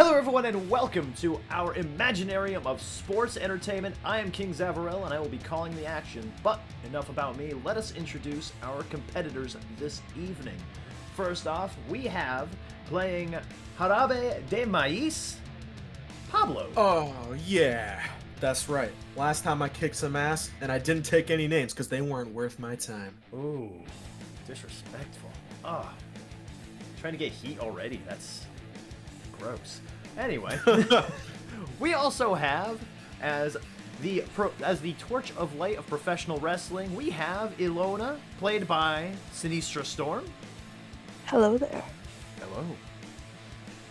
Hello everyone and welcome to our Imaginarium of Sports Entertainment. I am King Zavarell and I will be calling the action, but enough about me, let us introduce our competitors this evening. First off, we have playing Jarabe de Maíz, Pablo. Oh, yeah, that's right. Last time I kicked some ass, and I didn't take any names because they weren't worth my time. Ooh, disrespectful. Trying to get heat already, that's gross. Anyway, we also have, as the Torch of Light of professional wrestling, we have Ilona, played by Sinistra Storm. Hello there. Hello.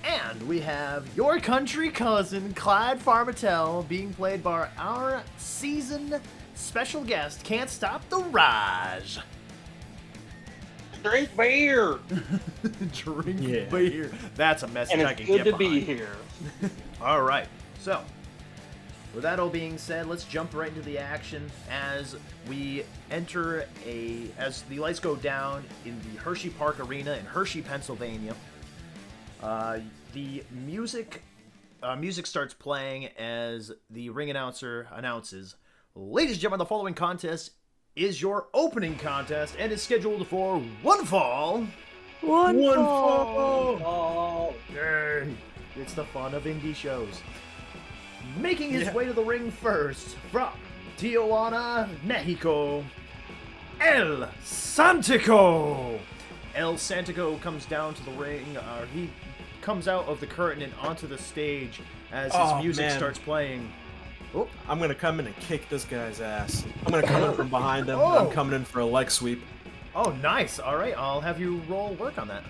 And we have your country cousin, Clyde Farmatel, being played by our season special guest, Can't Stop the Raj. Drink beer. Drink beer. That's a message And I it's can good get to be behind. here. All right. So, with that all being said, let's jump right into the action as we enter as the lights go down in the Hershey Park Arena in Hershey, Pennsylvania. The music starts playing as the ring announcer announces, "Ladies and gentlemen, the following contest is your opening contest and is scheduled for one fall." One fall. Oh, Yay. It's the fun of indie shows. Making his way to the ring first, from Tijuana, Mexico, El Santico. El Santico comes down to the ring. He comes out of the curtain and onto the stage as his music starts playing. Oh, I'm going to come in and kick this guy's ass. I'm going to come in from behind him. Oh. I'm coming in for a leg sweep. oh, nice. All right, I'll have you roll work on that.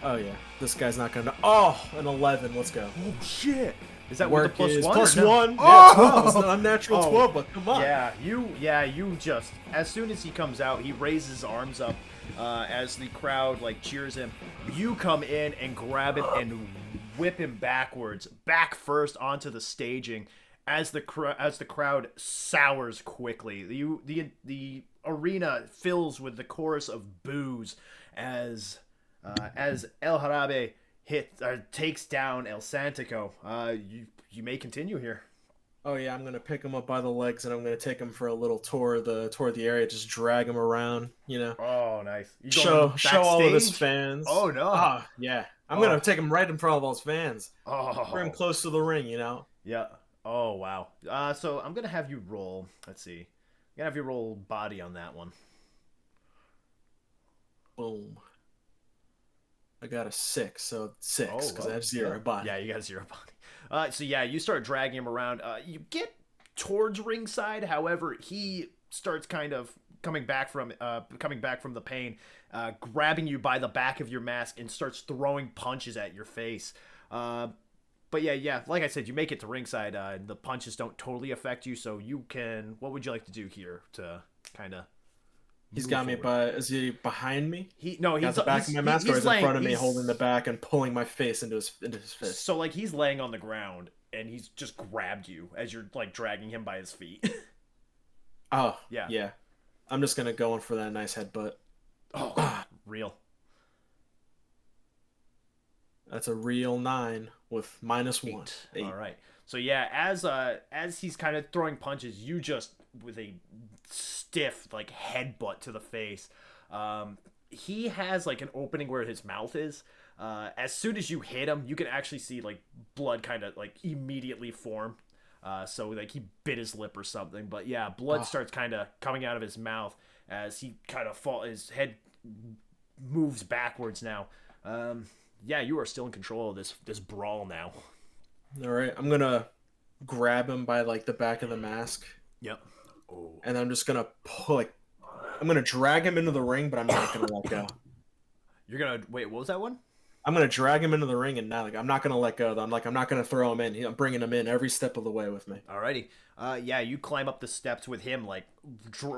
Oh, yeah. This guy's not going to... Oh, an 11. Let's go. Oh, shit. Is that Work with the is +1? plus or no? 1. Oh! Yeah, 12. It's an unnatural Oh. 12, but come on. You just, as soon as he comes out, he raises his arms up as the crowd cheers him. You come in and grab him and whip him backwards, back first onto the staging as the crowd sours quickly. The arena fills with the chorus of boos as El Jarabe takes down El Santico. You may continue here. Oh, yeah, I'm going to pick him up by the legs, and I'm going to take him for a little tour of the area, just drag him around, you know. Oh, nice. You Show all of his backstage? fans. Oh, no. Ah, yeah. I'm going to take him right in front of all his fans. Oh. Bring him close to the ring, you know. Yeah. Oh, wow. So I'm going to have you roll. Let's see. I'm going to have you roll body on that one. Boom. I got a 6, so 6, because I have 0 body. Yeah, you got 0 body. So yeah, you start dragging him around. You get towards ringside. However, he starts kind of coming back from the pain, grabbing you by the back of your mask and starts throwing punches at your face. But yeah, like I said, you make it to ringside. The punches don't totally affect you, so you can. What would you like to do here to kind of? He's got me by. Is he behind me? He's got the back of my mask, or is in front of me, holding the back and pulling my face into his fist. So he's laying on the ground and he's just grabbed you as you're dragging him by his feet. Oh yeah. I'm just gonna go in for that nice headbutt. Oh, real. That's a real 9 with -1. 8. All right. So yeah, as he's kind of throwing punches, you just with a stiff headbutt to the face. He has an opening where his mouth is. As soon as you hit him, you can actually see blood kind of immediately form. So he bit his lip or something. But yeah, blood starts kind of coming out of his mouth as he kind of his head moves backwards now. Yeah, you are still in control of this brawl now. All right, I'm gonna grab him by the back of the mask. Yep. Oh. And I'm just gonna pull. I'm gonna drag him into the ring, but I'm not gonna let go. You're gonna wait. What was that one? I'm gonna drag him into the ring, and now I'm not gonna let go. I'm not gonna throw him in. I'm bringing him in every step of the way with me. Alrighty. Yeah, you climb up the steps with him,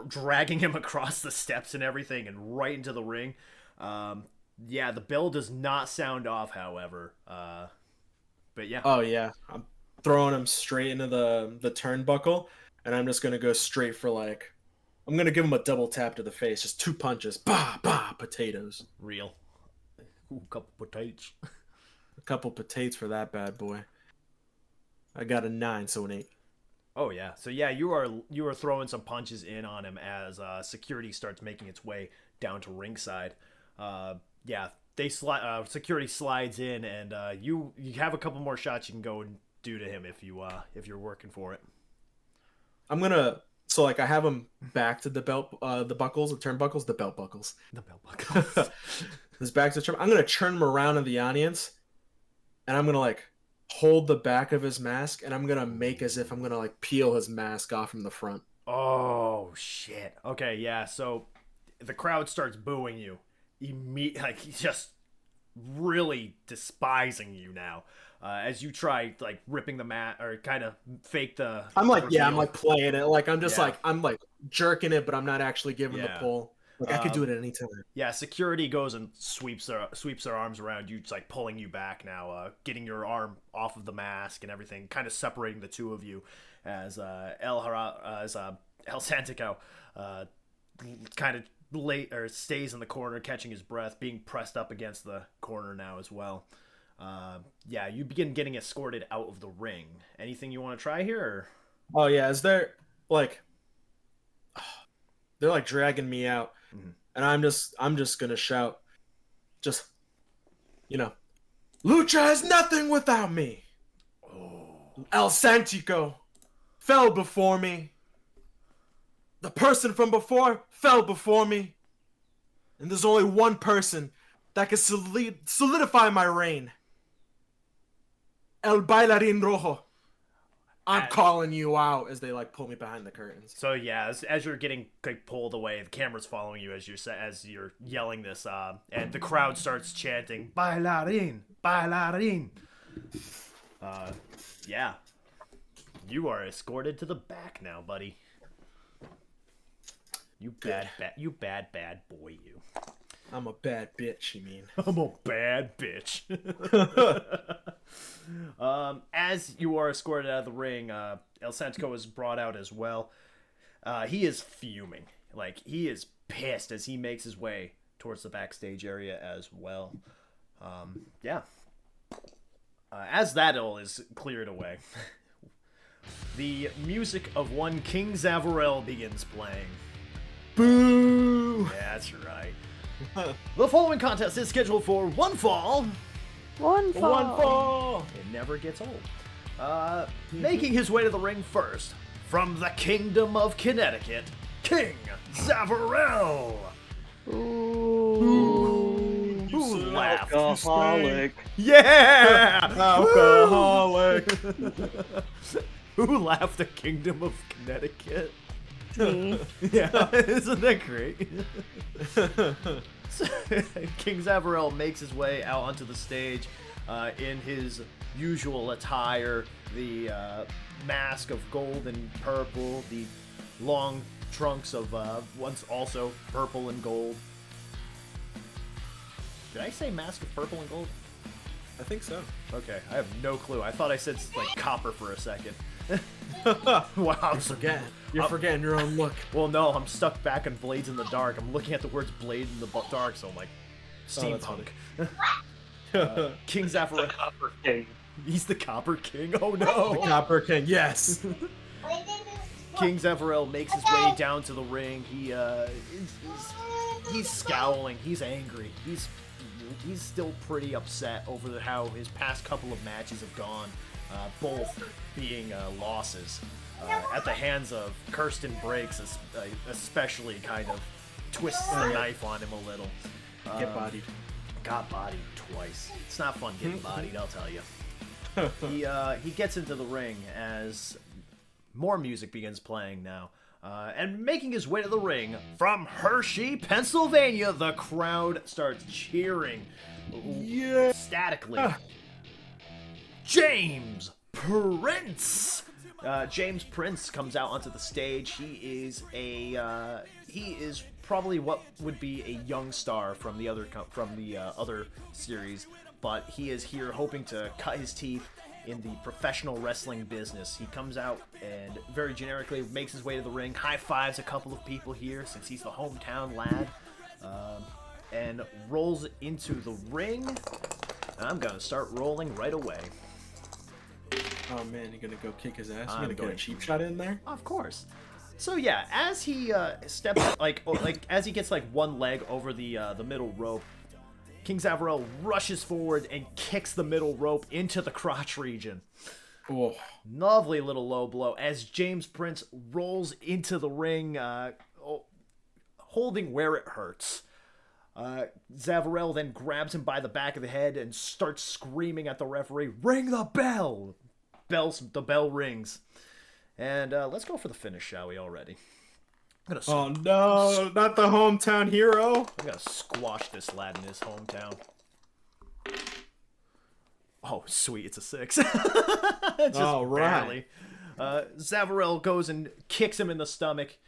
dragging him across the steps and everything, and right into the ring. Yeah, the bell does not sound off, however. But yeah. Oh yeah, I'm throwing him straight into the turnbuckle, and I'm just gonna go straight for I'm gonna give him a double tap to the face, just 2 punches, bah bah, potatoes. Real. Ooh, couple potatoes. couple patates for that bad boy. I got a 9, so an 8. Oh yeah. So yeah, you are throwing some punches in on him as security starts making its way down to ringside. Yeah, they security slides in, and you have a couple more shots you can go and do to him if you're working for it. I'm gonna like I have him back to the belt, the buckles, the turnbuckles, the belt buckles. The belt buckles. His back to the turn. I'm gonna turn him around in the audience, and I'm gonna like hold the back of his mask, and I'm gonna make as if I'm gonna like peel his mask off from the front. Oh shit. Okay, yeah. So the crowd starts booing you. Like just really despising you now. As you try like ripping the mat or kind of fake the. I'm like, reveal. yeah, I'm like playing it. Like I'm just like I'm like jerking it, but I'm not actually giving the pull. Like I could do it at any time. Yeah, security goes and sweeps their arms around you, just like pulling you back now, getting your arm off of the mask and everything, kind of separating the two of you as El Santico kind of stays in the corner, catching his breath, being pressed up against the corner now as well. Yeah, you begin getting escorted out of the ring. Anything you want to try here? Or? Oh yeah, is there like they're like dragging me out, and I'm just gonna shout, just Lucha is nothing without me. Oh. El Santico fell before me. The person from before fell before me, and there's only one person that can solidify my reign. El Bailarín Rojo. I'm calling you out as they like pull me behind the curtains. So yeah, as you're getting like pulled away, the camera's following you as you're yelling this, and the crowd starts chanting "Bailarín, bailarín." Yeah, you are escorted to the back now, buddy. You bad boy, you. I'm a bad bitch, you mean? I'm a bad bitch. As you are escorted out of the ring, El Santico is brought out as well. He is fuming. Like, he is pissed as he makes his way towards the backstage area as well. Yeah. As that all is cleared away, the music of one King Zavarell begins playing. Boo! Yeah, that's right. The following contest is scheduled for one fall. One fall. It never gets old. Making his way to the ring first, from the Kingdom of Connecticut, King Zavarell. Ooh. Who laughed? Alcoholic. Yeah! Alcoholic. Who laughed the Kingdom of Connecticut? Me. Yeah, isn't that great? King Zavarell makes his way out onto the stage in his usual attire, the mask of gold and purple, the long trunks of once also purple and gold. Did I say mask of purple and gold? I think so. Okay, I have no clue. I thought I said like copper for a second. Wow. You're forgetting your own look. Well, no, I'm stuck back in Blades in the Dark. I'm looking at the words Blade in the Dark, so I'm like, steampunk. King Zavarell. Copper King. He's the Copper King? Oh no! The Copper King, yes. King Zavarell makes his way down to the ring. He's scowling. He's angry. He's still pretty upset over how his past couple of matches have gone, both being losses at the hands of Kirsten Breaks, especially kind of twists the knife on him a little. Get bodied. Got bodied twice. It's not fun getting bodied, I'll tell you. He gets into the ring as more music begins playing now. And making his way to the ring from Hershey, Pennsylvania, the crowd starts cheering statically. James Prince! James Prince comes out onto the stage. He is probably what would be a young star from the other series, but he is here hoping to cut his teeth in the professional wrestling business. He comes out and very generically makes his way to the ring, high fives a couple of people here since he's the hometown lad, and rolls into the ring. I'm gonna start rolling right away. Oh man, you're gonna go kick his ass. I'm You're gonna get going a cheap to. shot in there. Of course. So yeah, as he steps as he gets like one leg over the middle rope, King Zavarell rushes forward and kicks the middle rope into the crotch region. Oh, Lovely little low blow as James Prince rolls into the ring, holding where it hurts. Zavarell then grabs him by the back of the head and starts screaming at the referee, "Ring the bell!" The bell rings. And let's go for the finish, shall we, already? oh no, not the hometown hero. I'm gonna squash this lad in his hometown. Oh, sweet, it's a 6. Just all right. barely. Zavarell goes and kicks him in the stomach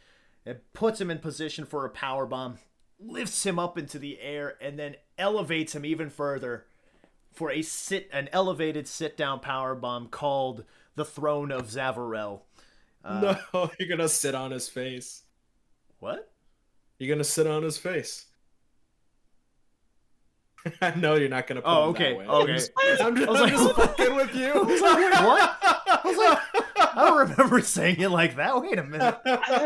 and puts him in position for a powerbomb, lifts him up into the air, and then elevates him even further for an elevated sit-down powerbomb called the Throne of Zavarell. No, you're gonna sit on his face. What? You're gonna sit on his face. I know you're not gonna put him okay, that way. okay. I'm just fucking with you. Wait, what? I was like, I don't remember saying it like that. Wait a minute. I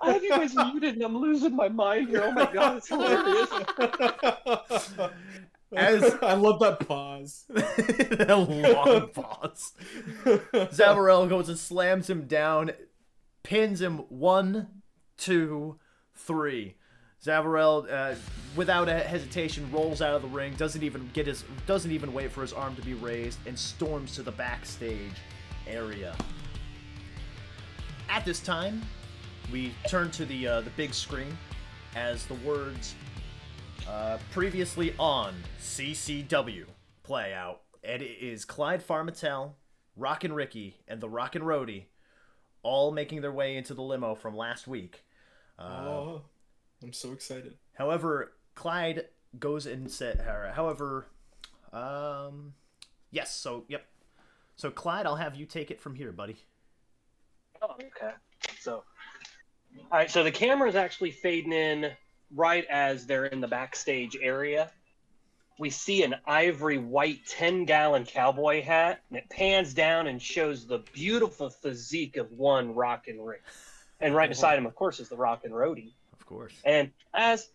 have you guys muted and I'm losing my mind here. Oh my god, it's hilarious. I love that pause. A long pause. Zavarell goes and slams him down, pins him 1, 2, 3. Zavarell, without a hesitation, rolls out of the ring, doesn't even wait for his arm to be raised, and storms to the backstage area. At this time, we turn to the big screen as the words previously on CCW play out, and it is Clyde Farmattel, Rockin' Ricky, and the Rockin' Roadie all making their way into the limo from last week. Oh, I'm so excited. However, Clyde goes and said, yes, so, yep. So, Clyde, I'll have you take it from here, buddy. Oh, okay. So, all right. So the camera's actually fading in right as they're in the backstage area. We see an ivory white 10-gallon cowboy hat, and it pans down and shows the beautiful physique of one Rockin' Rick. And right beside him, of course, is the Rockin' Roadie. Of course. And as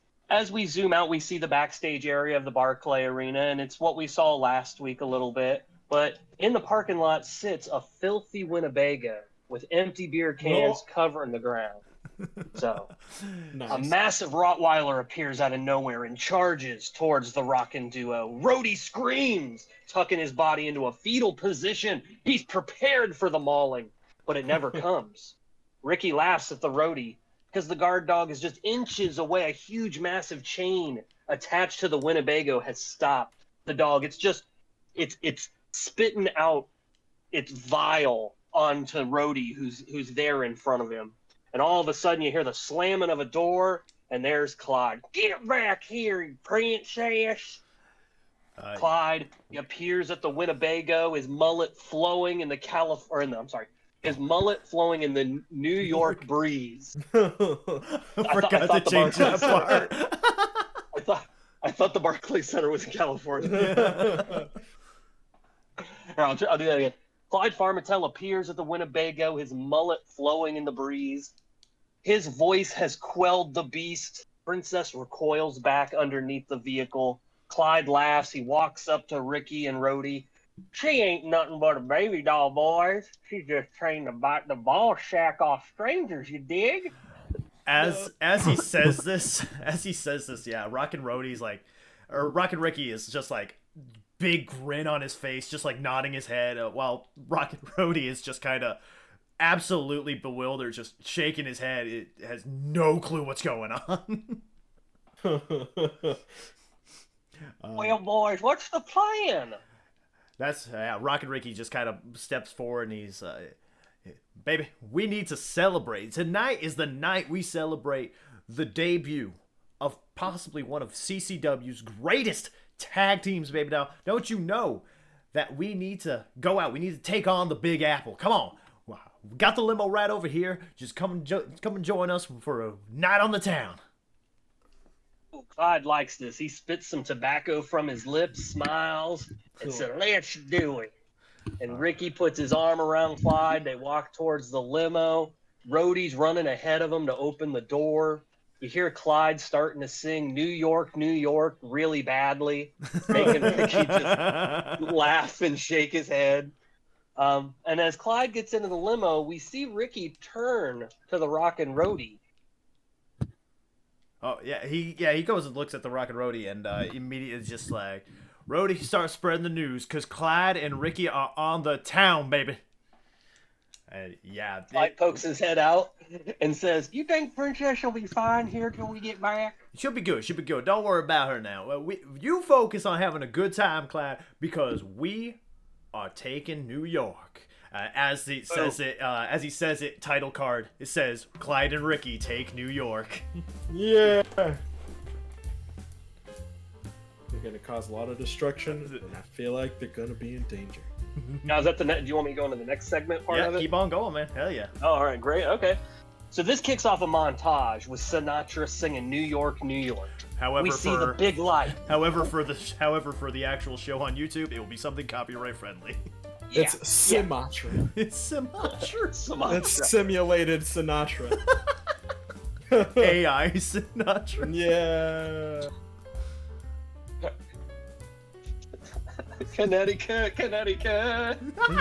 we zoom out, we see the backstage area of the Barclay Arena, and it's what we saw last week a little bit. But in the parking lot sits a filthy Winnebago with empty beer cans covering the ground. So, Nice. a massive Rottweiler appears out of nowhere and charges towards the Rockin' duo. Roadie screams, tucking his body into a fetal position. He's prepared for the mauling, but it never comes. Ricky laughs at the Roadie because the guard dog is just inches away. A huge, massive chain attached to the Winnebago has stopped the dog. It's spitting out its vile onto Roadie, who's there in front of him. And all of a sudden, you hear the slamming of a door, and there's Clyde. Get back here, you princess! Clyde, he appears at the Winnebago, his mullet flowing in the his mullet flowing in the New York breeze. I forgot to change that part. I thought the Barclays Center was in California. I'll do that again. Clyde Farmattel appears at the Winnebago, his mullet flowing in the breeze. His voice has quelled the beast. Princess recoils back underneath the vehicle. Clyde laughs. He walks up to Ricky and Roadie. She ain't nothing but a baby doll, boys. She's just trained to bite the ball sack off strangers, you dig? As he says this, yeah, Rockin' Ricky is just like big grin on his face, just like nodding his head, while Rockin' Roadie is just kind of absolutely bewildered, just shaking his head. It has no clue what's going on. Well, boys, what's the plan? That's Rockin' Ricky just kind of steps forward and he's, baby, we need to celebrate. Tonight is the night we celebrate the debut of possibly one of CCW's greatest tag teams, baby. Now, don't you know that we need to go out? We need to take on the Big Apple. Come on. We got the limo right over here. Just come and join us for a night on the town. Clyde likes this. He spits some tobacco from his lips, smiles, and says, "Let's do it." And Ricky puts his arm around Clyde. They walk towards the limo. Rhodey's running ahead of him to open the door. You hear Clyde starting to sing New York, New York really badly, making Ricky just laugh and shake his head. And as Clyde gets into the limo, we see Ricky turn to the Rockin' Rhodey. Oh he goes and looks at the Rockin' Rhodey and immediately is just like, Rhodey starts spreading the news because Clyde and Ricky are on the town, baby. Clyde pokes his head out and says, "You think Princess will be fine here till we get back?" She'll be good. She'll be good. Don't worry about her now. You focus on having a good time, Clyde, because we are taking New York. As he says it, title card, it says, Clyde and Ricky take New York. Yeah. They're gonna cause a lot of destruction, and I feel like they're gonna be in danger. Now, is that do you want me to go into the next segment part of it? Keep on going, man. Hell yeah. Oh, all right, great. Okay. So this kicks off a montage with Sinatra singing New York, New York. However, we see the big light. However, for the actual show on YouTube, it will be something copyright friendly. Yeah. It's Sinatra. It's Sinatra. It's simulated Sinatra. AI Sinatra. Yeah. Connecticut.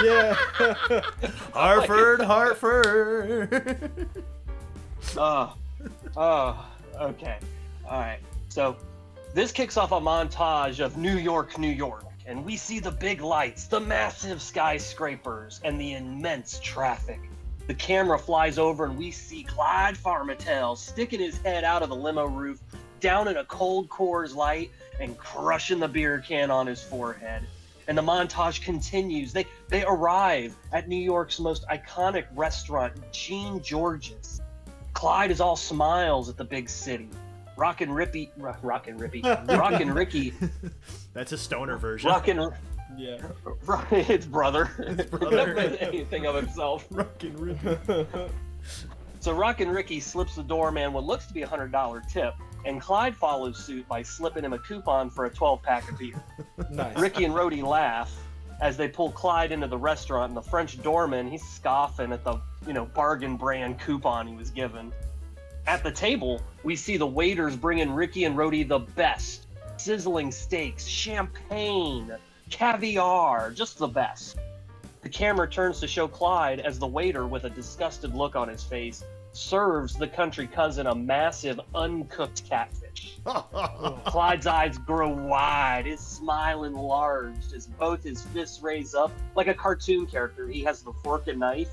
Yeah. Hartford. Okay. All right. So this kicks off a montage of New York, New York. And we see the big lights, the massive skyscrapers, and the immense traffic. The camera flies over and we see Clyde Farmattel sticking his head out of the limo roof, down in a cold Coors Light, and crushing the beer can on his forehead. And the montage continues. They arrive at New York's most iconic restaurant, Gene George's. Clyde is all smiles at the big city. Rockin' Ricky. That's a stoner version. Yeah. His brother. His brother. Never made anything of himself. Rockin' Ricky. So Rockin' Ricky slips the doorman what looks to be a $100 tip, and Clyde follows suit by slipping him a coupon for a 12-pack of beer. Nice. Ricky and Rhodey laugh as they pull Clyde into the restaurant, and the French doorman, he's scoffing at the bargain brand coupon he was given. At the table, we see the waiters bringing Ricky and Rhodey the best. Sizzling steaks, champagne, caviar, just the best. The camera turns to show Clyde as the waiter, with a disgusted look on his face, serves the country cousin a massive uncooked catfish. Clyde's eyes grow wide, his smile enlarged as both his fists raise up like a cartoon character. He has the fork and knife.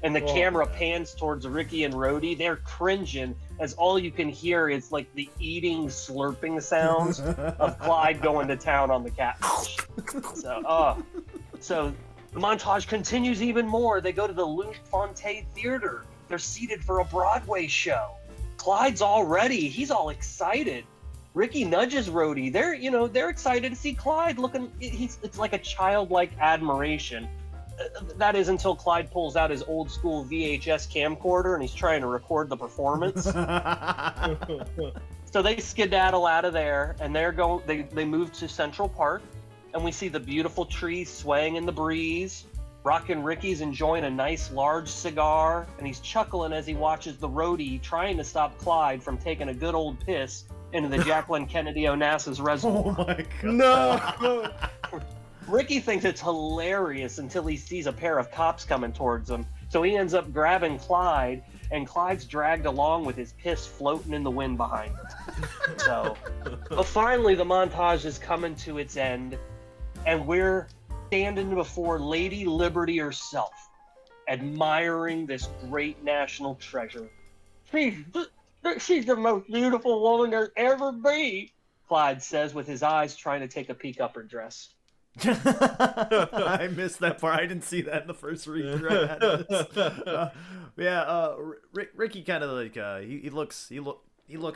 And the camera pans towards Ricky and Rhodey. They're cringing as all you can hear is like the eating, slurping sounds of Clyde going to town on the catfish. So the montage continues even more. They go to the Lunt-Fontanne Theater. They're seated for a Broadway show. Clyde's he's all excited. Ricky nudges Rhodey. They're excited to see Clyde looking. It's like a childlike admiration. That is until Clyde pulls out his old school VHS camcorder and he's trying to record the performance. So they skedaddle out of there and they move to Central Park, and we see the beautiful trees swaying in the breeze. Rockin' Ricky's enjoying a nice large cigar, and he's chuckling as he watches the Rhodey trying to stop Clyde from taking a good old piss into the Jacqueline Kennedy Onassis reservoir. Oh my god. No. Ricky thinks it's hilarious until he sees a pair of cops coming towards him. So he ends up grabbing Clyde, and Clyde's dragged along with his piss floating in the wind behind him. But finally the montage is coming to its end, and we're standing before Lady Liberty herself, admiring this great national treasure. She's the most beautiful woman there'll ever be, Clyde says with his eyes trying to take a peek up her dress. I missed that part. I didn't see that in the first read through. Ricky kind of like he looks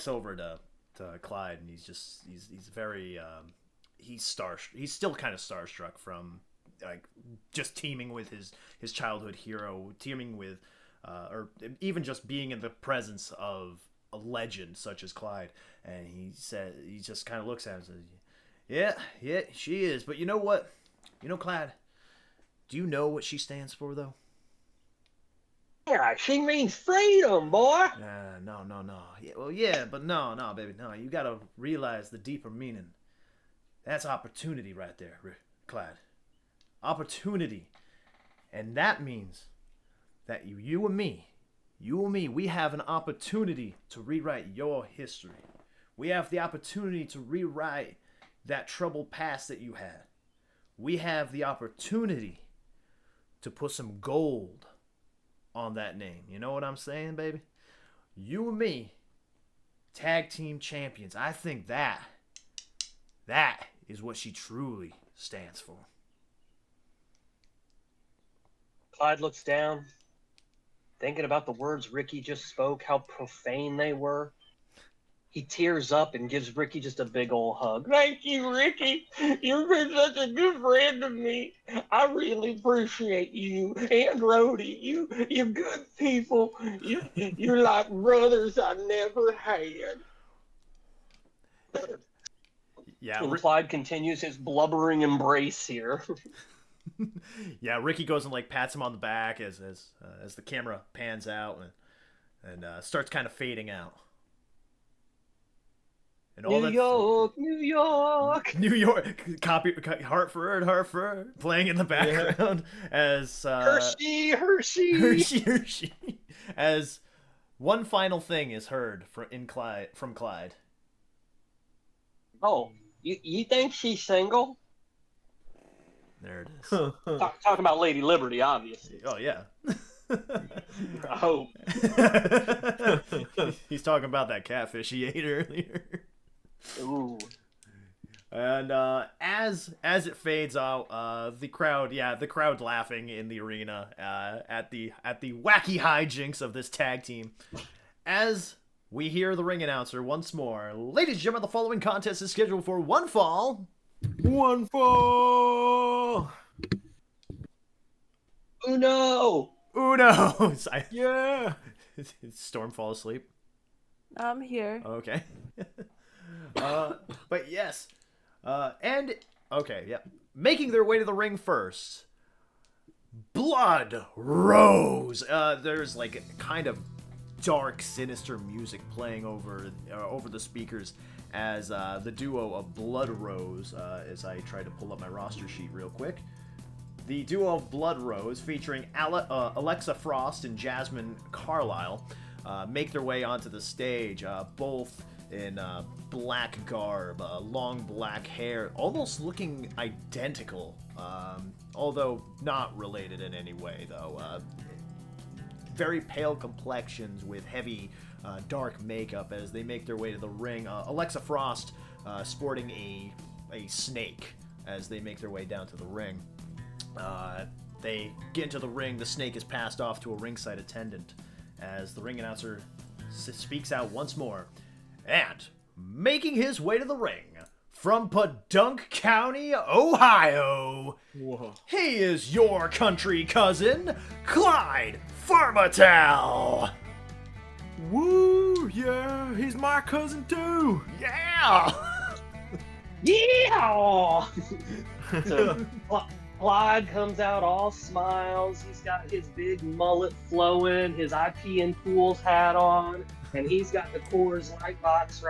over to Clyde, and he's very he's still kind of starstruck from like just teaming with his childhood hero, teaming with or even just being in the presence of a legend such as Clyde. And he just kind of looks at him and says, yeah, she is. But you know what? You know, Clyde, do you know what she stands for, though? Yeah, she means freedom, boy. No. Yeah, well, yeah, but no, baby, no. You gotta realize the deeper meaning. That's opportunity right there, Clyde. Opportunity. And that means that you and me, we have an opportunity to rewrite your history. We have the opportunity to rewrite that troubled past that you had. We have the opportunity to put some gold on that name. You know what I'm saying, baby? You and me, tag team champions. I think that is what she truly stands for. Clyde looks down, thinking about the words Ricky just spoke, how profane they were. He tears up and gives Ricky just a big old hug. Thank you, Ricky. You've been such a good friend to me. I really appreciate you and Rhodey. You good people. You're like brothers I never had. Yeah, And Clyde continues his blubbering embrace here. Yeah, Ricky goes and like pats him on the back as the camera pans out and starts kind of fading out. And all New York. New York, Hartford, playing in the background as Hershey. Hershey, as one final thing is heard from Clyde. Oh, you think she's single? There it is. Talking about Lady Liberty, obviously. Oh yeah. I hope. He's talking about that catfish he ate earlier. Ooh. And as it fades out, the crowd laughing in the arena at the wacky hijinks of this tag team. As we hear the ring announcer once more, ladies and gentlemen, the following contest is scheduled for one fall. One fall. Uno. Yeah. Did Storm fall asleep? I'm here. Okay. But yes. Making their way to the ring first. Blood Rose. There's like kind of dark, sinister music playing over the speakers as the duo of Blood Rose, as I try to pull up my roster sheet real quick. The duo of Blood Rose, featuring Alexa Frost and Jasmine Carlisle, make their way onto the stage, both in black garb, long black hair, almost looking identical, although not related in any way, though. Very pale complexions with heavy, dark makeup as they make their way to the ring. Alexa Frost sporting a snake as they make their way down to the ring. They get into the ring. The snake is passed off to a ringside attendant as the ring announcer speaks out once more. And making his way to the ring from Podunk County, Ohio, Whoa. he is your country cousin, Clyde Farmatel. Woo, yeah, he's my cousin too. Yeah. Yeah! So Clyde comes out all smiles. He's got his big mullet flowing, his IP and Pools hat on, and he's got the Coors Light box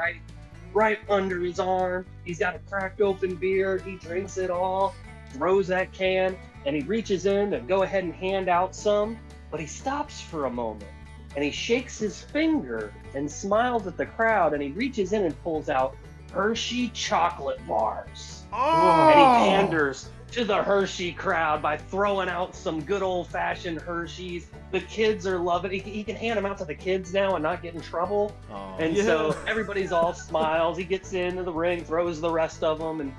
right under his arm. He's got a cracked open beer. He drinks it all, throws that can, and he reaches in to go ahead and hand out some, but he stops for a moment and he shakes his finger and smiles at the crowd, and he reaches in and pulls out Hershey chocolate bars. Oh. And he panders to the Hershey crowd by throwing out some good old-fashioned Hershey's. The kids are loving it. He can hand them out to the kids now and not get in trouble. Oh. And so everybody's all smiles. He gets into the ring, throws the rest of them, and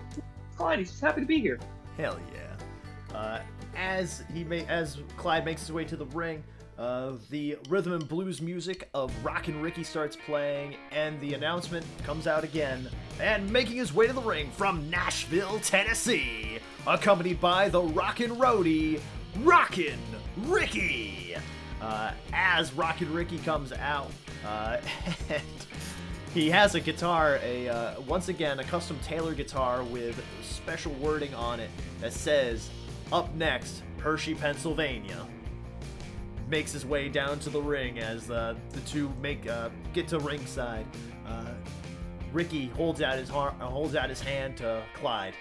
Clyde, he's just happy to be here. Hell yeah. As Clyde makes his way to the ring, the rhythm and blues music of Rockin' Ricky starts playing, and the announcement comes out again. And making his way to the ring from Nashville, Tennessee, accompanied by the Rockin' Roadie, Rockin' Ricky. as Rocket Ricky comes out, and he has a guitar, once again, a custom Taylor guitar with special wording on it that says, "Up next, Hershey, Pennsylvania." Makes his way down to the ring as the two get to ringside. Ricky holds out his hand to Clyde.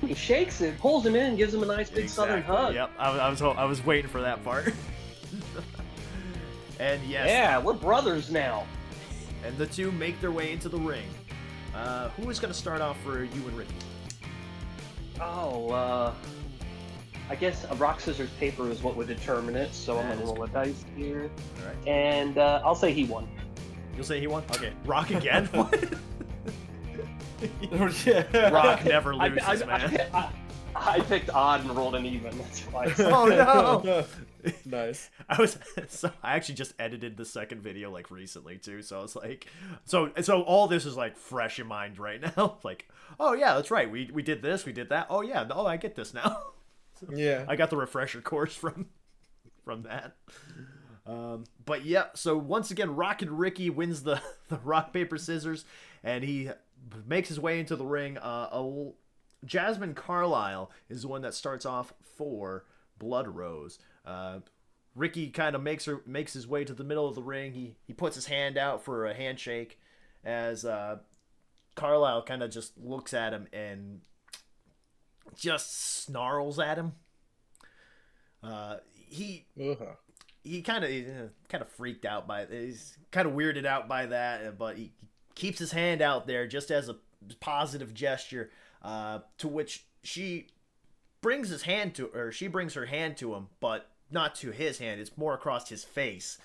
He shakes it, pulls him in, gives him a nice big southern hug. Yep, I was waiting for that part. And yes, yeah, we're brothers now. And the two make their way into the ring. Who is going to start off for you and Ricky? I guess a rock, scissors, paper is what would determine it, so I'm going to roll a dice here. All right. And I'll say he won. You'll say he won? Okay. Rock again? What? Yeah. Rock never loses, man. I picked odd and rolled an even. That's why. Oh, no! Nice. I actually just edited the second video like recently too, so I was like, so all this is like fresh in mind right now. Like, oh yeah, that's right. We did this, we did that. Oh yeah, oh I get this now. So Yeah. I got the refresher course from that. But yeah, so once again, Rocket Ricky wins the rock paper scissors, and he makes his way into the ring. Jasmine Carlisle is the one that starts off for Blood Rose. Ricky kind of makes his way to the middle of the ring. He puts his hand out for a handshake as Carlisle kind of just looks at him and just snarls at him. He kind of freaked out by it. He's kind of weirded out by that, but he keeps his hand out there just as a positive gesture, to which she brings her hand to him, but not to his hand. It's more across his face.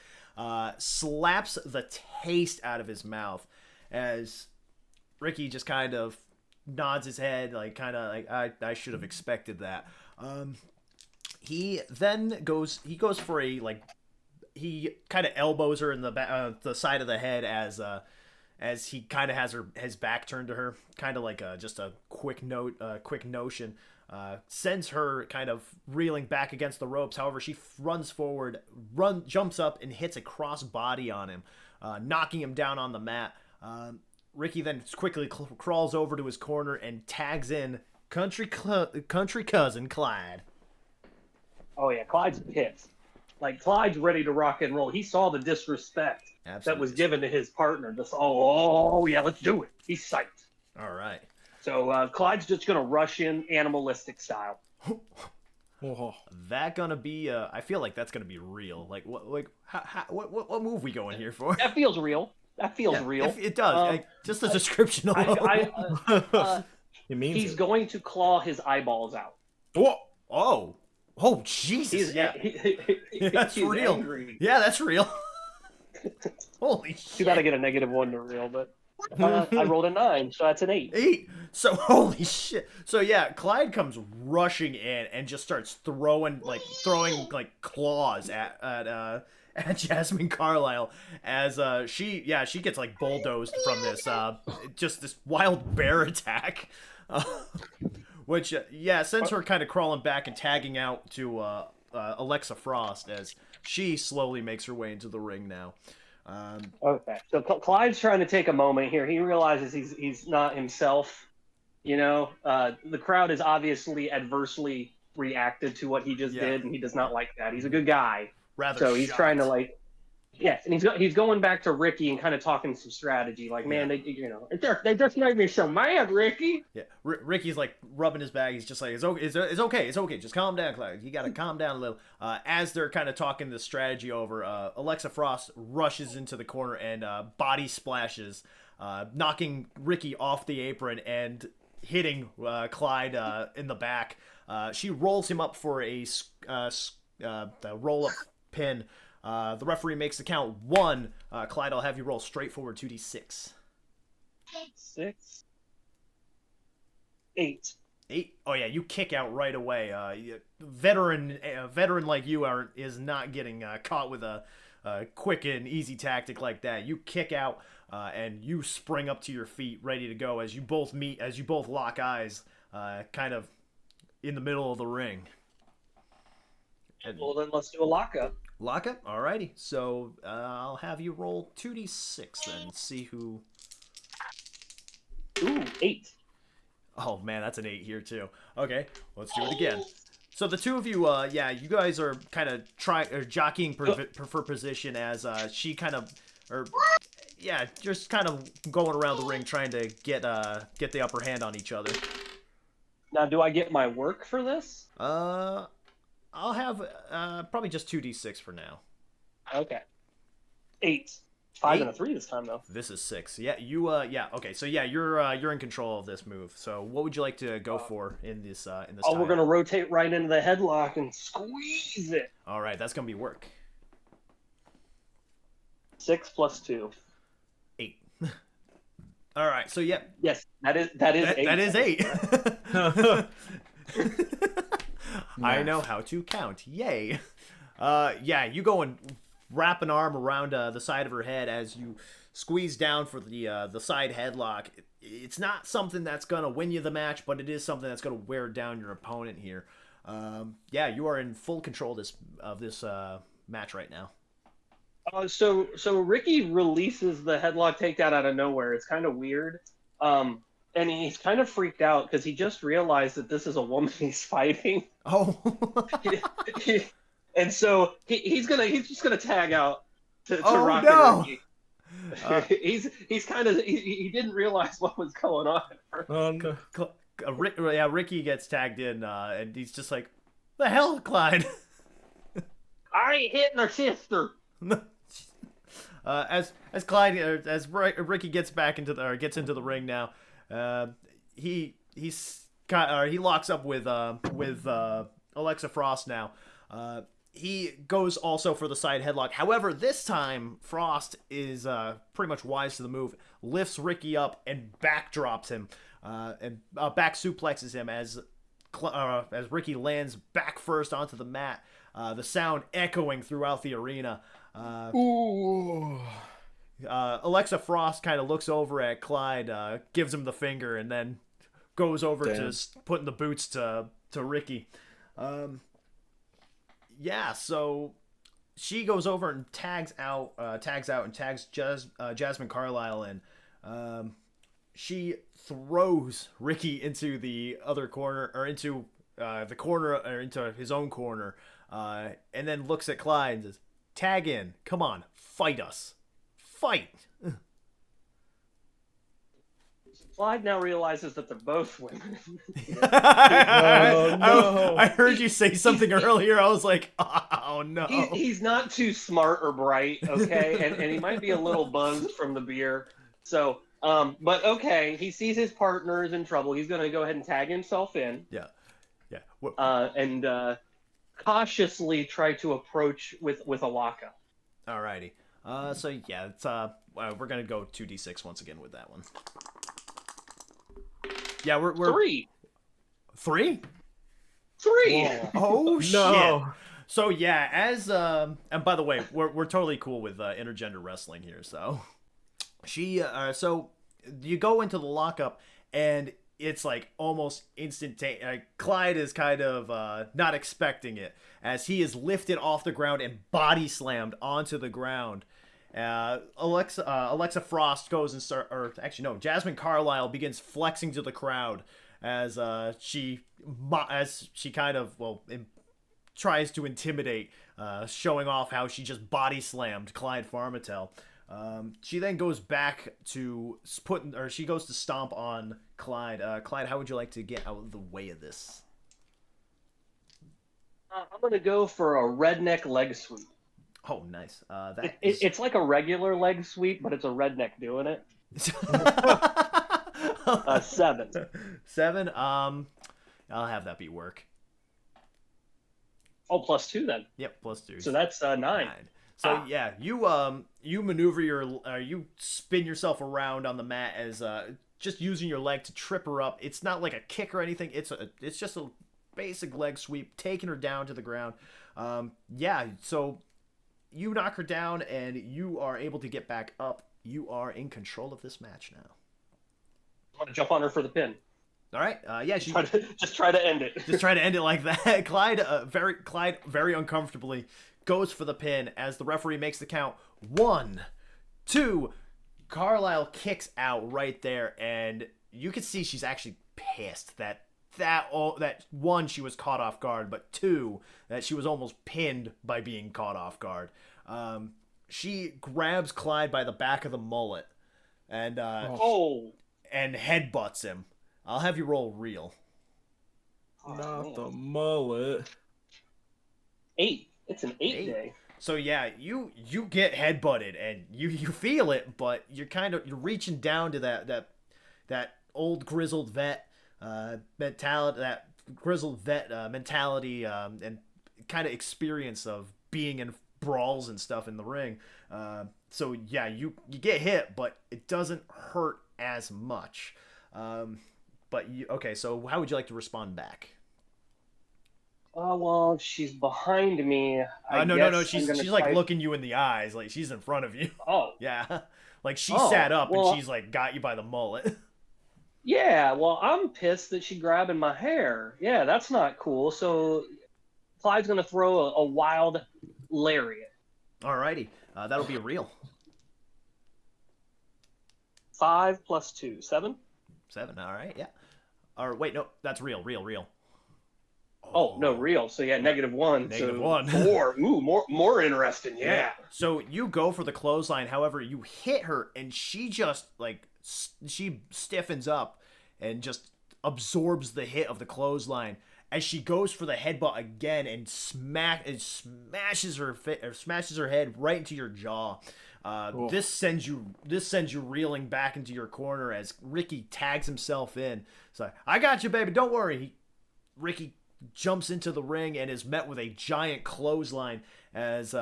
Slaps the taste out of his mouth as Ricky just kind of nods his head, like kind of like I should have expected that. He then goes for he kind of elbows her in the side of the head as he kind of has his back turned to her, kind of like just a quick notion. Sends her kind of reeling back against the ropes. However, she runs forward, jumps up, and hits a cross body on him, knocking him down on the mat. Ricky then quickly crawls over to his corner and tags in country cousin Clyde. Oh yeah, Clyde's pissed. Like, Clyde's ready to rock and roll. He saw the disrespect that was given to his partner. Just, oh yeah, let's do it. He's psyched. All right. So Clyde's just gonna rush in animalistic style. That gonna be? I feel like that's gonna be real. Like what move we going here for? That feels real. That feels real. It does. Just the description alone. He's going to claw his eyeballs out. Oh, Jesus! That's he's real. Angry. Yeah, that's real. Holy shit! Too bad I get a -1 to real, but I rolled a 9, so that's an 8. 8. So holy shit. So yeah, Clyde comes rushing in and just starts throwing claws at Jasmine Carlisle as she gets like bulldozed from this just this wild bear attack. Which, sends her kind of crawling back and tagging out to Alexa Frost as she slowly makes her way into the ring now. Okay, so Clyde's trying to take a moment here. He realizes he's not himself. You know, the crowd is obviously adversely reacted to what he just did, and he does not like that. He's a good guy. He's shocked. Trying to and he's going back to Ricky and kind of talking some strategy. Like, man, they just made me so mad, Ricky. Yeah, Ricky's like rubbing his back. He's just like, it's okay. Just calm down, Clyde. You got to calm down a little. As they're kind of talking the strategy over, Alexa Frost rushes into the corner and body splashes, knocking Ricky off the apron and hitting Clyde in the back. She rolls him up for a roll-up pin. The referee makes the count 1. Clyde, I'll have you roll straight forward 2d6. 6. 8. 8. Oh yeah, you kick out right away. Veteran like you is not getting caught with a quick and easy tactic like that. You kick out and you spring up to your feet, ready to go as you both lock eyes, kind of in the middle of the ring. Well, then let's do a lockup. Lockup? Alrighty. So I'll have you roll 2d6 then. See who. Ooh, 8. Oh man, that's an 8 here too. Okay, let's do it again. So the two of you, you guys are kind of jockeying for position as she kind of, just kind of going around the ring trying to get the upper hand on each other. Now, do I get my work for this? I'll have probably just 2d6 for now. Okay. 8. 5 8? and a 3 this time, though. This is 6. Yeah, you okay. So yeah, you're in control of this move. So what would you like to go for in this Oh, tie-up? we're gonna rotate right into the headlock and squeeze it. All right, that's gonna be work. 6 plus 2. 8. All right, so yeah. Yes, that is 8. That is 8. I know how to count. Yay. You go and wrap an arm around the side of her head as you squeeze down for the side headlock. It's not something that's going to win you the match, but it is something that's going to wear down your opponent here. You are in full control of this match right now. So Ricky releases the headlock takedown out of nowhere. It's kind of weird. And he's kind of freaked out because he just realized that this is a woman he's fighting. Oh. And so he's just gonna tag out to Rock no. and Ricky. He didn't realize what was going on. Ricky gets tagged in, and he's just like, "The hell, Clyde." I ain't hitting her sister. As Ricky gets into the ring now, he locks up with Alexa Frost now. He goes also for the side headlock. However, this time Frost is pretty much wise to the move, lifts Ricky up and backdrops him, and back suplexes him as Ricky lands back first onto the mat. The sound echoing throughout the arena. Alexa Frost kind of looks over at Clyde, gives him the finger, and then goes over to putting the boots to Ricky. So she goes over and tags out and tags Jasmine Carlisle in. She throws Ricky into the other corner, or into the corner, or into his own corner, and then looks at Clyde and says, "Tag in, come on, fight us, fight." Clyde now realizes that they're both women. I heard you say something earlier. I was like, oh no. He's not too smart or bright, okay? and he might be a little buzzed from the beer. So, but okay, he sees his partner is in trouble. He's going to go ahead and tag himself in. Yeah. And cautiously try to approach with a lockup. Alrighty. It's we're going to go 2d6 once again with that one. Yeah, we're 3. 3? 3. Whoa. Oh shit. No. So yeah, as and by the way, we're totally cool with intergender wrestling here. So so you go into the lockup and it's like almost instantaneous. Clyde is kind of not expecting it as he is lifted off the ground and body slammed onto the ground. Alexa Frost goes and Jasmine Carlisle begins flexing to the crowd as she kind of tries to intimidate, showing off how she just body slammed Clyde Farmatel. She then goes back to she goes to stomp on Clyde. Clyde, how would you like to get out of the way of this? I'm going to go for a redneck leg sweep. Oh, nice. It's like a regular leg sweep, but it's a redneck doing it. 7. 7. I'll have that be work. Oh, plus 2 then. Yep, plus 2. So that's 9. So yeah, you maneuver you spin yourself around on the mat as just using your leg to trip her up. It's not like a kick or anything. It's just a basic leg sweep, taking her down to the ground. So you knock her down and you are able to get back up. You are in control of this match now. I'm going to jump on her for the pin. All right. Yeah, she Just try to end it. just try to end it like that. Clyde very uncomfortably goes for the pin as the referee makes the count. 1, 2. Carlisle kicks out right there, and you can see she's actually pissed that one, she was caught off guard, but two, that she was almost pinned by being caught off guard. She grabs Clyde by the back of the mullet and and headbutts him. I'll have you roll real. Not the mullet. 8. It's an 8 day. So yeah, you get headbutted and you feel it, but you're reaching down to that old grizzled vet mentality, and kind of experience of being in brawls and stuff in the ring. So yeah, you get hit, but it doesn't hurt as much. Okay, so how would you like to respond back? Oh, well, she's behind me. No. She's like looking you in the eyes, like she's in front of you. Oh. Yeah. Like she sat up and she's like got you by the mullet. Yeah, well, I'm pissed that she's grabbing my hair. Yeah, that's not cool. So Clyde's going to throw a wild lariat. Alrighty. That'll be a real. 5 plus 2, 7? 7, alright, yeah. Or wait, no, that's real. Oh, no, real. So yeah, -1. -1. 4. Ooh, more interesting. Yeah. So you go for the clothesline. However, you hit her, and she just she stiffens up and just absorbs the hit of the clothesline as she goes for the headbutt again and smashes her head right into your jaw. This sends you reeling back into your corner as Ricky tags himself in. So I got you, baby. Don't worry. Ricky jumps into the ring and is met with a giant clothesline as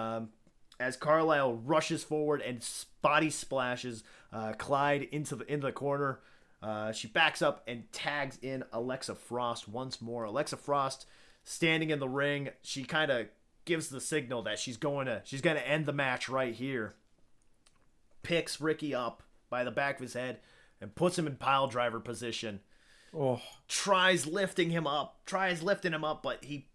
Carlisle rushes forward and body splashes Clyde into the corner. She backs up and tags in Alexa Frost once more. Alexa Frost standing in the ring. She kind of gives the signal that she's going to end the match right here. Picks Ricky up by the back of his head and puts him in pile driver position. Tries lifting him up, but he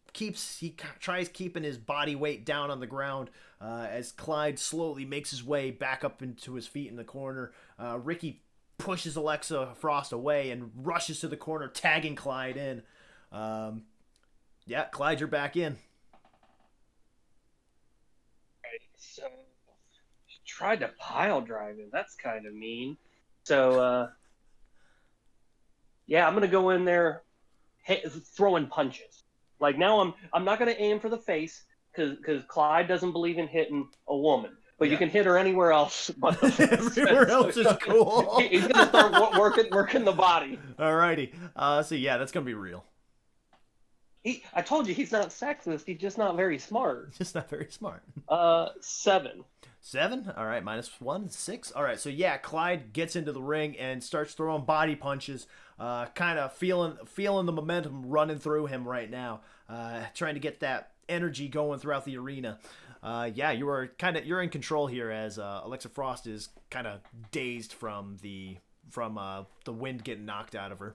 tries keeping his body weight down on the ground as Clyde slowly makes his way back up into his feet in the corner. Ricky pushes Alexa Frost away and rushes to the corner, tagging Clyde in. Yeah, Clyde, you're back in. Right, so she tried to pile drive him. That's kind of mean. So, yeah, I'm gonna go in there throwing punches. Like now, I'm not gonna aim for the face because Clyde doesn't believe in hitting a woman. But you can hit her anywhere else but the face. Everywhere else is cool. He's gonna start working the body. Alrighty. So yeah, that's gonna be real. I told you he's not sexist. He's just not very smart. Just not very smart. 7. 7? All right, -1, 6. All right, so yeah, Clyde gets into the ring and starts throwing body punches, kind of feeling the momentum running through him right now, trying to get that energy going throughout the arena. Yeah, you're in control here as Alexa Frost is kind of dazed from the wind getting knocked out of her.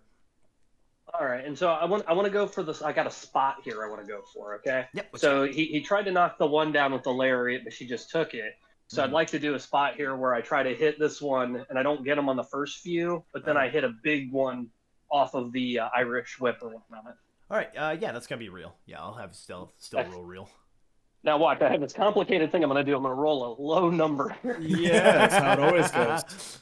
All right, and so I want to go for this. I got a spot here I want to go for. Okay. Yep. So he tried to knock the one down with the lariat, but she just took it. So I'd like to do a spot here where I try to hit this one, and I don't get him on the first few, but then I hit a big one off of the Irish whip or whatnot. All right. Yeah, that's gonna be real. Yeah, I'll have still roll real. Now watch. I have this complicated thing I'm gonna do. I'm gonna roll a low number. Yeah, that's how it always goes.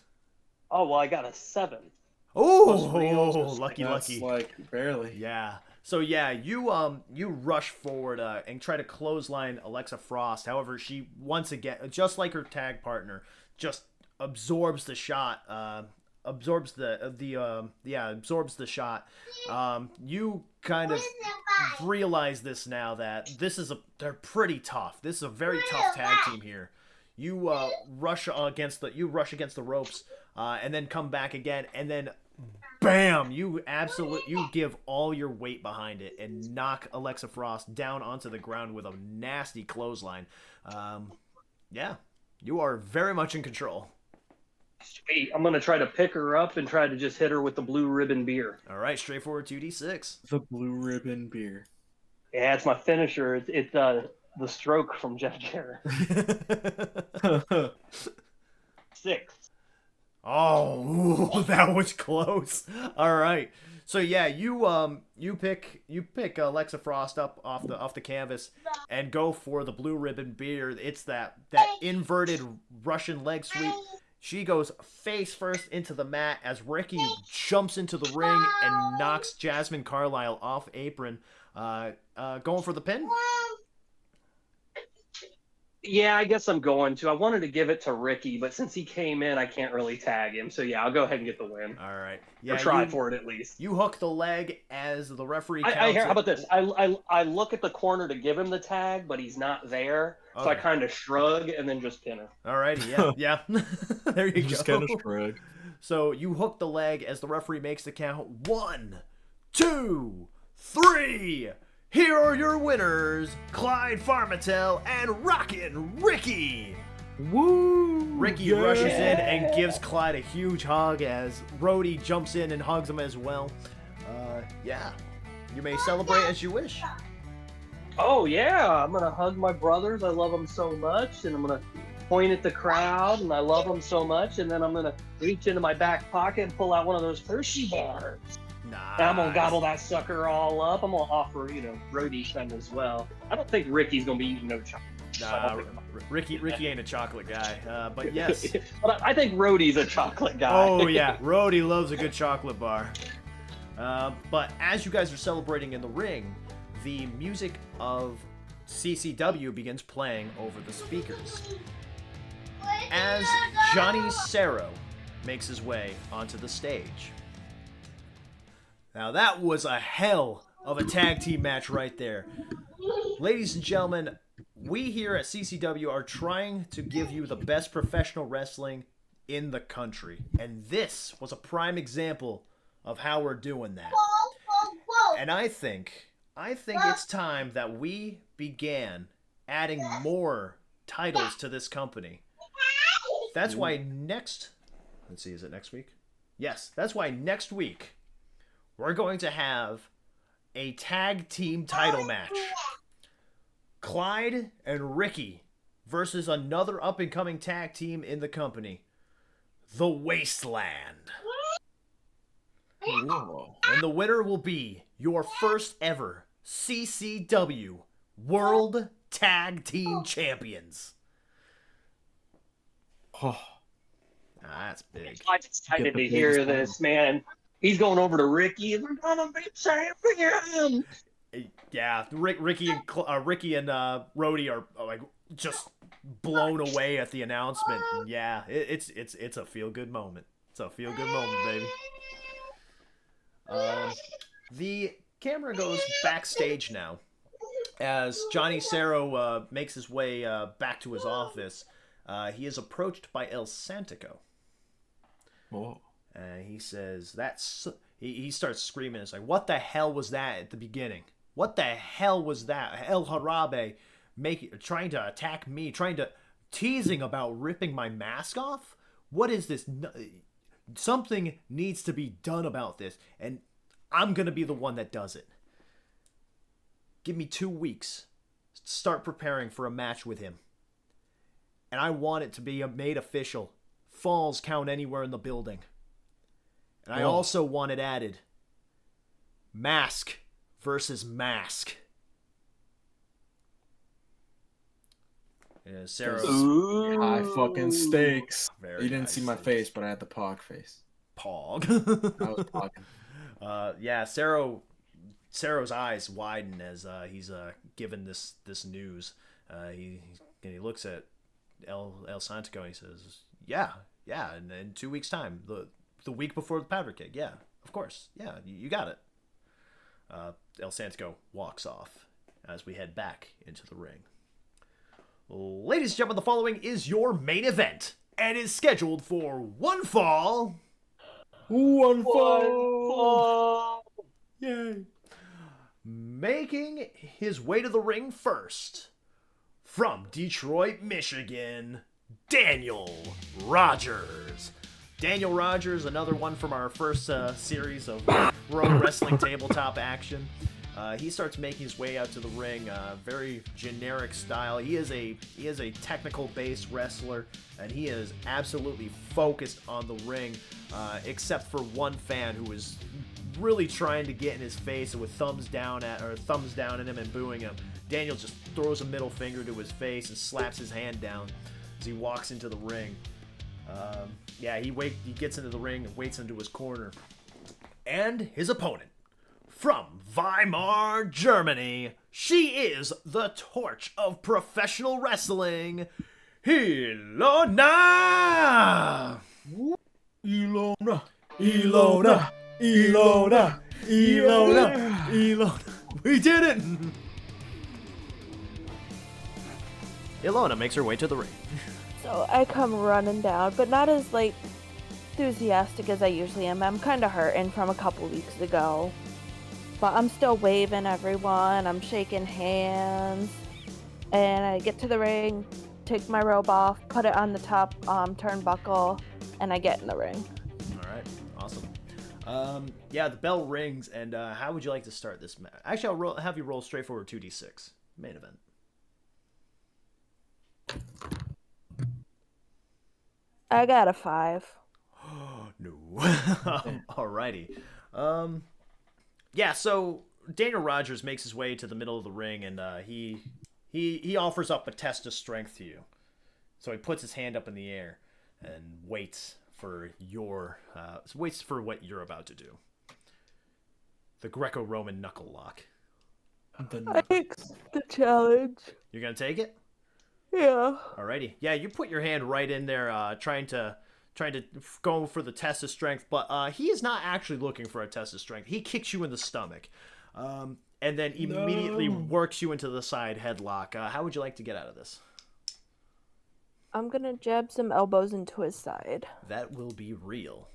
Oh well, I got a 7. Oh, lucky. Like barely. Yeah. So yeah, you rush forward and try to clothesline Alexa Frost. However, she once again, just like her tag partner, just absorbs the shot. Absorbs the shot. You kind of realize this now that they're pretty tough. This is a very tough tag team here. You rush against the ropes, and then come back again, and then bam! You give all your weight behind it and knock Alexa Frost down onto the ground with a nasty clothesline. Yeah, you are very much in control. Sweet. I'm gonna try to pick her up and try to just hit her with the blue ribbon beer. All right, straightforward 2d6. The blue ribbon beer. Yeah, it's my finisher. It's the stroke from Jeff Jarrett. 6. Oh, ooh, that was close. All right. So yeah, you pick Alexa Frost up off the canvas and go for the blue ribbon beer. It's that inverted Russian leg sweep. She goes face first into the mat as Ricky jumps into the ring and knocks Jasmine Carlisle off apron. Going for the pin. Yeah, I guess I'm going to. I wanted to give it to Ricky, but since he came in, I can't really tag him. So yeah, I'll go ahead and get the win. All right. Yeah, or try for it at least. You hook the leg as the referee counts how it. about this? I look at the corner to give him the tag, but he's not there. So I Okay. kind of shrug and then just pin him. All righty, yeah, yeah. There you Just go. kind of shrug. So you hook the leg as the referee makes the count. 1, 2, 3. Here are your winners, Clyde Farmatel and Rockin' Ricky. Woo! Ricky yeah. rushes in and gives Clyde a huge hug as Rhodey jumps in and hugs him as well. Yeah, you may celebrate as you wish. Oh yeah, I'm gonna hug my brothers. I love them so much, and I'm gonna point at the crowd, and I love them so much, and then I'm gonna reach into my back pocket and pull out one of those Hershey bars. Nice. And I'm gonna gobble that sucker all up. I'm gonna offer, Rhodey some as well. I don't think Ricky's gonna be eating no chocolate. Nah, Ricky ain't a chocolate guy, but yes. But I think Rhodey's a chocolate guy. Oh yeah, Rhodey loves a good chocolate bar. But as you guys are celebrating in the ring, the music of CCW begins playing over the speakers. As Johnny Cerro makes his way onto the stage. Now that was a hell of a tag team match right there. Ladies and gentlemen, we here at CCW are trying to give you the best professional wrestling in the country. And this was a prime example of how we're doing that. And I think it's time that we began adding more titles to this company. That's why let's see, is it next week? Yes, that's why next week we're going to have a tag team title match. Clyde and Ricky versus another up-and-coming tag team in the company, The Wasteland. Whoa. And the winner will be your first ever CCW World Tag Team Champions. Oh. That's big. I'm excited Get the to hear biggest this, man. He's going over to Ricky, and we're gonna be champions. Yeah, Ricky and Rhodey are like just blown away at the announcement. And yeah, it's a feel good moment. It's a feel good moment, baby. The camera goes backstage now as Johnny Cerro makes his way back to his office. He is approached by El Santico. Whoa. He says, he starts screaming. It's like, what the hell was that at the beginning? What the hell was that? El Jarabe trying to attack me, teasing about ripping my mask off? What is this? Something needs to be done about this, and I'm going to be the one that does it. Give me 2 weeks. Start preparing for a match with him. And I want it to be made official. Falls count anywhere in the building. And I also want it added. Mask versus mask. Yeah, Sarah. High fucking stakes. Very You didn't nice. see my face, but I had the pog face. Pog. I was pogging. Yeah, Sarah's eyes widen as he's given this news. He looks at El Santico and he says, yeah, and in 2 weeks' time, the week before the powder keg, yeah, of course, yeah, you got it. El Santico walks off as we head back into the ring. Ladies and gentlemen, the following is your main event and is scheduled for one fall. One fall. Yay. Making his way to the ring first, from Detroit, Michigan, Daniel Rogers, Daniel Rogers, another one from our first series of Pro Wrestling Tabletop action. He starts making his way out to the ring, very generic style. He is a technical based wrestler, and he is absolutely focused on the ring, except for one fan who is really trying to get in his face and with thumbs down at him and booing him. Daniel just throws a middle finger to his face and slaps his hand down as he walks into the ring. He gets into the ring and waits into his corner. And his opponent, from Weimar, Germany, she is the torch of professional wrestling, Ilona! Ilona. Ilona! Ilona! Ilona! Ilona! We did it! Ilona makes her way to the ring. So I come running down, but not as enthusiastic as I usually am. I'm kind of hurting from a couple weeks ago, but I'm still waving everyone. I'm shaking hands, and I get to the ring, take my robe off, put it on the top turnbuckle, and I get in the ring. All right, awesome. The bell rings, and how would you like to start this match? Actually, I'll have you roll straightforward 2d6 main event. I got a 5. No. Alrighty. So Daniel Rogers makes his way to the middle of the ring, and he offers up a test of strength to you. So he puts his hand up in the air and waits for what you're about to do. The Greco-Roman knuckle lock. I accept the challenge. You're gonna take it? Yeah. Alrighty. Yeah, you put your hand right in there, trying to go for the test of strength, but he is not actually looking for a test of strength. He kicks you in the stomach, and then immediately works you into the side headlock. How would you like to get out of this? I'm gonna jab some elbows into his side. That will be real.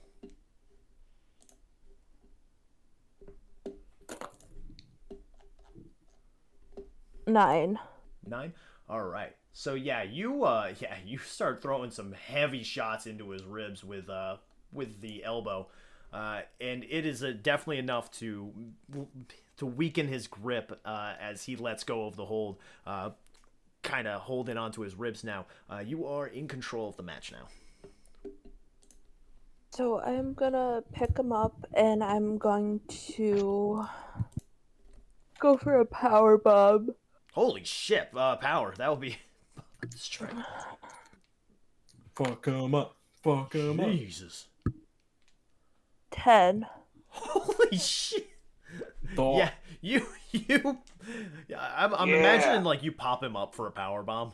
Nine. All right. So you start throwing some heavy shots into his ribs with the elbow, and it is definitely enough to weaken his grip as he lets go of the hold, kind of holding onto his ribs now. You are in control of the match now. So I'm gonna pick him up, and I'm going to go for a power bomb. Holy shit! Power. That will be strike. Fuck him up. Fuck him up. Jesus. 10. Holy shit! Dog. Yeah, you. I'm imagining you pop him up for a power bomb.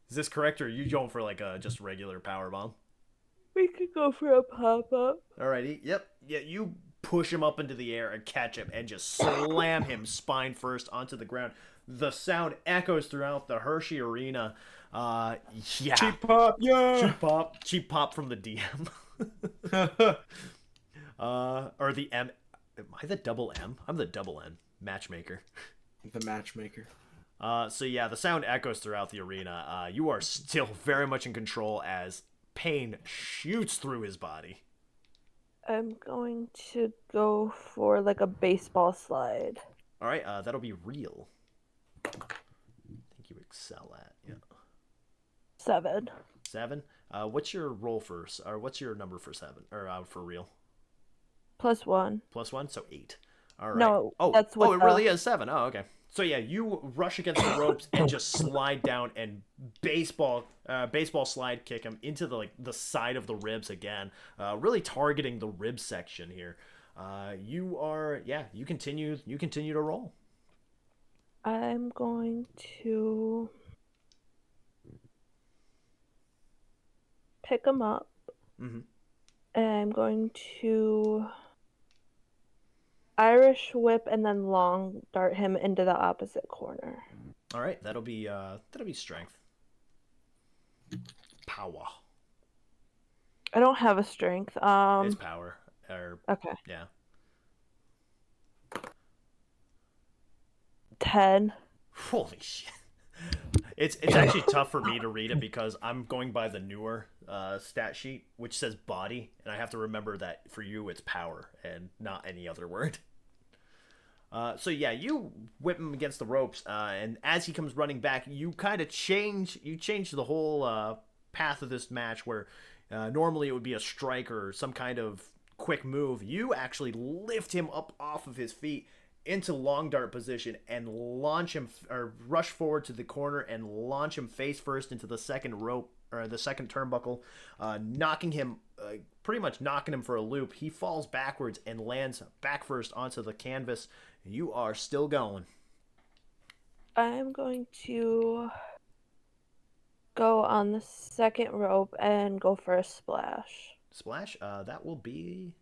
Is this correct, or are you going for a just regular power bomb? We could go for a pop-up. Alrighty. Yep. Yeah, you push him up into the air and catch him and just slam him spine first onto the ground. The sound echoes throughout the Hershey Arena. Yeah. Cheap pop, yeah. Cheap pop from the DM. Or the M. Am I the double M? I'm the double N. Matchmaker. The matchmaker. The sound echoes throughout the arena. You are still very much in control as pain shoots through his body. I'm going to go for a baseball slide. All right, that'll be real. I think you excel at 7. 7. What's your roll for, or what's your number for 7 or for real? +1. +1, so 8. All right. No, oh, that's what it really is 7. Oh, okay. So you rush against the ropes and just slide down and baseball slide kick him into the side of the ribs again, really targeting the rib section here. You continue to roll. I'm going to pick him up. Mm-hmm. And I'm going to Irish whip and then long dart him into the opposite corner. All right, that'll be strength. Power. I don't have a strength. It's power. Okay. Yeah. 10. Holy shit. It's actually tough for me to read it because I'm going by the newer stat sheet, which says body, and I have to remember that for you it's power and not any other word. So yeah, you whip him against the ropes, and as he comes running back, you kind of change the whole path of this match. Where normally it would be a strike or some kind of quick move, you actually lift him up off of his feet into long dart position and launch him or rush forward to the corner and launch him face first into the second rope or the second turnbuckle, knocking him pretty much knocking him for a loop. He falls backwards and lands back first onto the canvas. You are still going. I'm going to go on the second rope and go for a splash. Splash. That'll be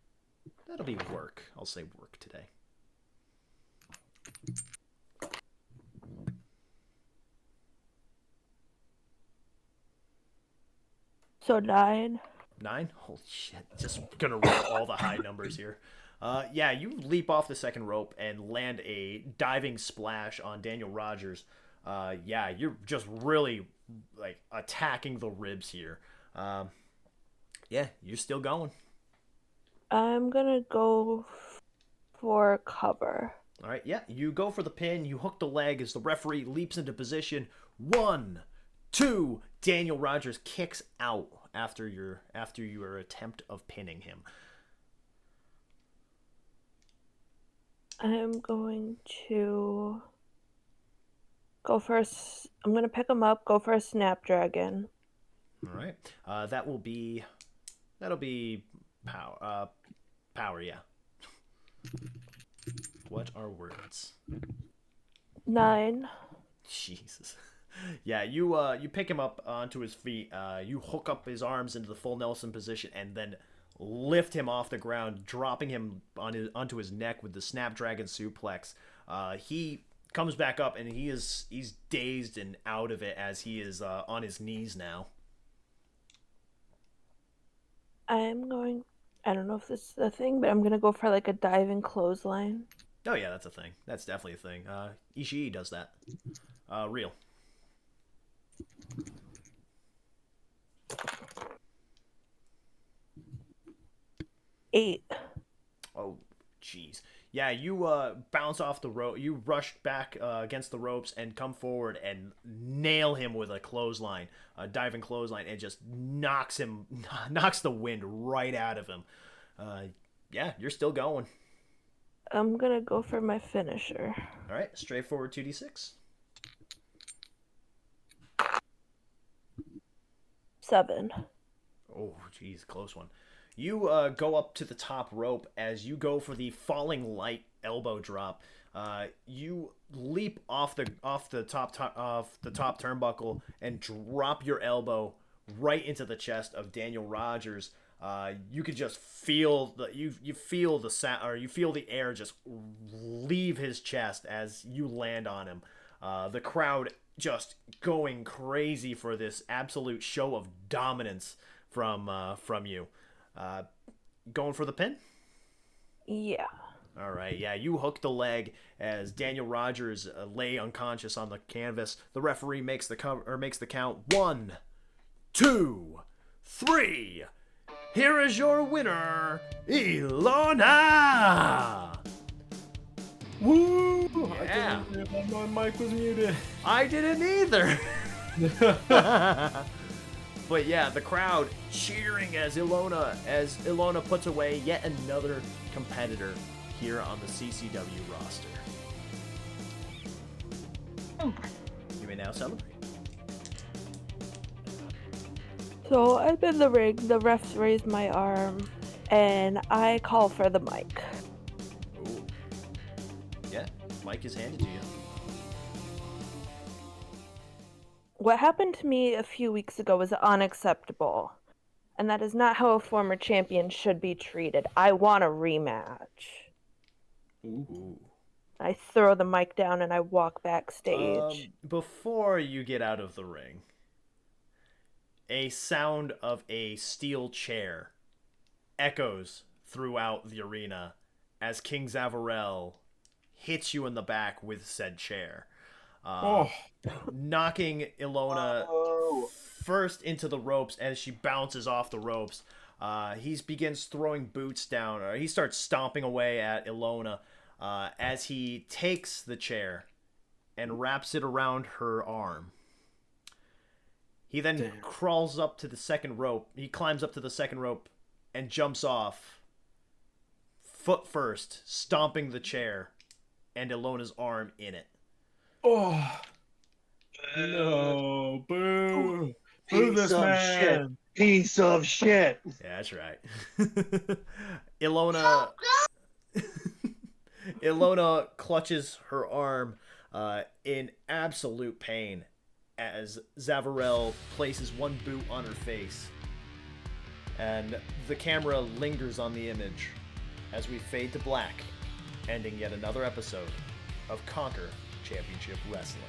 work. I'll say work today. So 9. 9? Holy shit. Just gonna roll all the high numbers here. Yeah, you leap off the second rope and land a diving splash on Daniel Rogers. Yeah, you're just really like attacking the ribs here. Yeah, you're still going. I'm gonna go for cover. All right, yeah, you go for the pin. You hook the leg as the referee leaps into position. 1, 2. Daniel Rogers kicks out after your attempt of pinning him. I'm going to go for I'm gonna pick him up, go for a snapdragon. All right, that'll be power. Power, yeah. What are words? 9. Jesus. Yeah, you pick him up onto his feet. You hook up his arms into the full Nelson position, and then lift him off the ground, dropping him onto his neck with the Snapdragon suplex. He comes back up, and he's dazed and out of it as he is on his knees now. I don't know if this is a thing, but I'm gonna go for like a diving clothesline. Oh yeah, that's a thing. That's definitely a thing. Ishii does that. Real. Eight. Oh, jeez. Yeah, you bounce off the rope. You rush back against the ropes and come forward and nail him with a clothesline, a diving clothesline, and just knocks the wind right out of him. Yeah, you're still going. I'm gonna go for my finisher. All right, straightforward 2d6. 7. Oh, jeez, close one. You go up to the top rope as you go for the falling light elbow drop. You leap off the top turnbuckle and drop your elbow right into the chest of Daniel Rogers. You could just feel you feel the sound, or you feel the air just leave his chest as you land on him. The crowd just going crazy for this absolute show of dominance from you. Going for the pin? Yeah. All right, yeah, you hook the leg as Daniel Rogers lay unconscious on the canvas. The referee makes the count. 1, 2, 3. Here is your winner, Ilona. Woo! Yeah. I didn't hear that my mic was muted. I didn't either. But yeah, the crowd cheering as Ilona puts away yet another competitor here on the CCW roster. You may now celebrate. So I'm in the ring, the refs raise my arm, and I call for the mic. Ooh. Yeah, mic is handed to you. What happened to me a few weeks ago was unacceptable, and that is not how a former champion should be treated. I want a rematch. Ooh. I throw the mic down and I walk backstage. Before you get out of the ring, a sound of a steel chair echoes throughout the arena as King Zavarell hits you in the back with said chair. Oh. knocking Ilona Oh. first into the ropes as she bounces off the ropes. He begins throwing boots down, or he starts stomping away at Ilona as he takes the chair and wraps it around her arm. He then crawls up to the second rope. He climbs up to the second rope and jumps off, foot first, stomping the chair and Ilona's arm in it. Oh. No. Boo. Boo Piece this of man. shit. Piece of shit. Yeah, that's right. Ilona Ilona clutches her arm in absolute pain as Zavarell places one boot on her face. And the camera lingers on the image as we fade to black, ending yet another episode of Conquer Championship Wrestling.